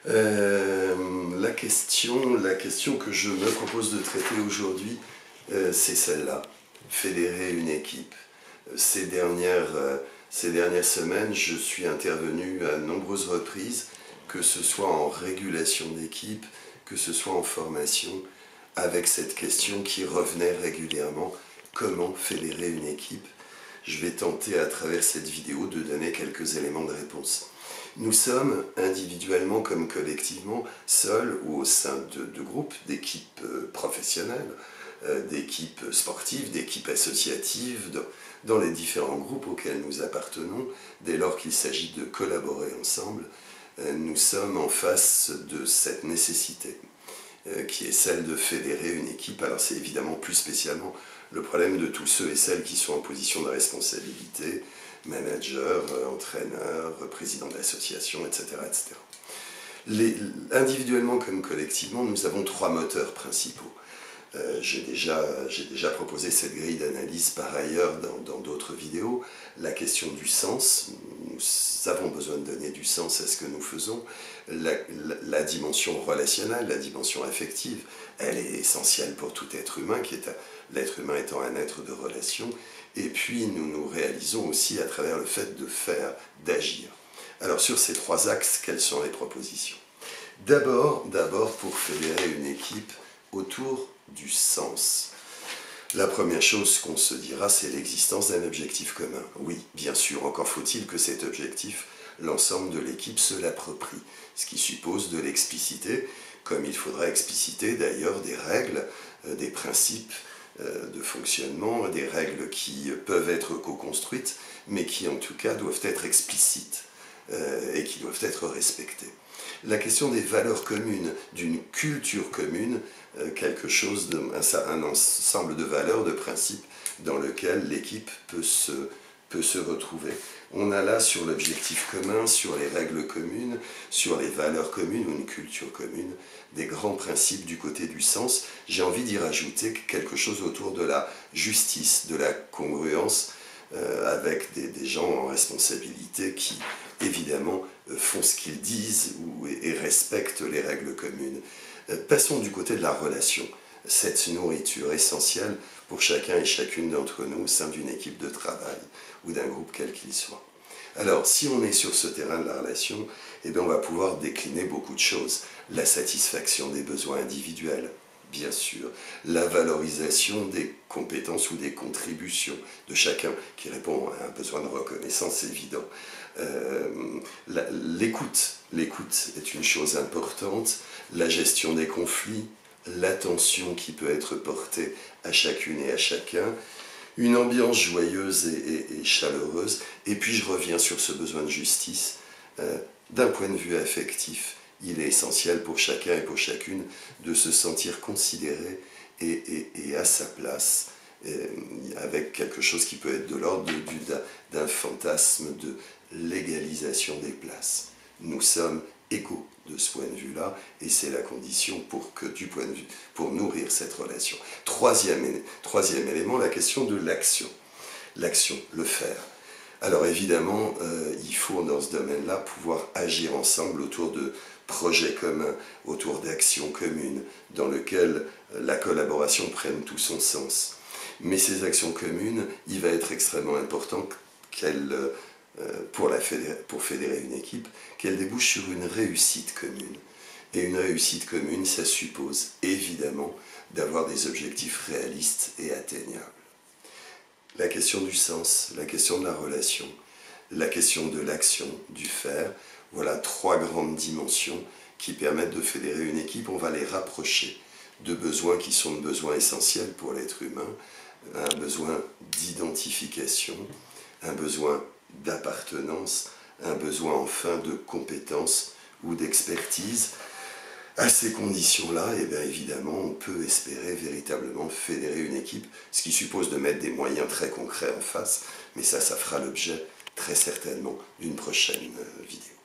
La question que je me propose de traiter aujourd'hui, c'est celle-là. Fédérer une équipe. Ces dernières semaines, je suis intervenu à nombreuses reprises, que ce soit en régulation d'équipe, que ce soit en formation, avec cette question qui revenait régulièrement: comment fédérer une équipe? Je vais tenter à travers cette vidéo de donner quelques éléments de réponse. Nous sommes, individuellement comme collectivement, seuls ou au sein de groupes, d'équipes professionnelles, d'équipes sportives, d'équipes associatives, dans les différents groupes auxquels nous appartenons. Dès lors qu'il s'agit de collaborer ensemble, nous sommes en face de cette nécessité, qui est celle de fédérer une équipe. Alors c'est évidemment plus spécialement le problème de tous ceux et celles qui sont en position de responsabilité, managers, entraîneurs, présidents d'associations, etc., etc. Individuellement comme collectivement, nous avons trois moteurs principaux. J'ai déjà proposé cette grille d'analyse par ailleurs dans d'autres vidéos. La question du sens, nous avons besoin de donner du sens à ce que nous faisons. La dimension relationnelle, la dimension affective, elle est essentielle pour tout être humain, l'être humain étant un être de relation. Et puis nous nous réalisons aussi à travers le fait de faire, d'agir. Alors sur ces trois axes, quelles sont les propositions? D'abord, pour fédérer une équipe autour du sens. La première chose qu'on se dira, c'est l'existence d'un objectif commun. Oui, bien sûr, encore faut-il que cet objectif, l'ensemble de l'équipe se l'approprie, ce qui suppose de l'expliciter, comme il faudra expliciter d'ailleurs des règles, des principes de fonctionnement, des règles qui peuvent être co-construites, mais qui en tout cas doivent être explicites et qui doivent être respectées. La question des valeurs communes, d'une culture commune, un ensemble de valeurs, de principes dans lequel l'équipe peut se retrouver. On a là sur l'objectif commun, sur les règles communes, sur les valeurs communes ou une culture commune, des grands principes du côté du sens. J'ai envie d'y rajouter quelque chose autour de la justice, de la congruence, avec des gens en responsabilité qui, évidemment, font ce qu'ils disent et respectent les règles communes. Passons du côté de la relation, cette nourriture essentielle pour chacun et chacune d'entre nous au sein d'une équipe de travail ou d'un groupe quel qu'il soit. Alors, si on est sur ce terrain de la relation, eh bien, on va pouvoir décliner beaucoup de choses. La satisfaction des besoins individuels, bien sûr, la valorisation des compétences ou des contributions de chacun qui répond à un besoin de reconnaissance évident. L'écoute est une chose importante, la gestion des conflits, l'attention qui peut être portée à chacune et à chacun, une ambiance joyeuse et chaleureuse, et puis je reviens sur ce besoin de justice. D'un point de vue affectif, il est essentiel pour chacun et pour chacune de se sentir considéré et à sa place, avec quelque chose qui peut être de l'ordre d'un fantasme de l'égalisation des places. Nous sommes égaux de ce point de vue-là, et c'est la condition pour nourrir cette relation. Troisième élément, la question de l'action. L'action, le faire. Alors évidemment, il faut dans ce domaine-là pouvoir agir ensemble autour de projets communs, autour d'actions communes, dans lesquelles la collaboration prenne tout son sens. Mais ces actions communes, il va être extrêmement important pour fédérer une équipe, qu'elle débouche sur une réussite commune. Et une réussite commune, ça suppose évidemment d'avoir des objectifs réalistes et atteignables. La question du sens, la question de la relation, la question de l'action, du faire, voilà trois grandes dimensions qui permettent de fédérer une équipe. On va les rapprocher de besoins qui sont de besoins essentiels pour l'être humain, un besoin d'identification, un besoin d'appartenance, un besoin enfin de compétence ou d'expertise. À ces conditions-là, eh bien évidemment, on peut espérer véritablement fédérer une équipe, ce qui suppose de mettre des moyens très concrets en face, mais ça fera l'objet très certainement d'une prochaine vidéo.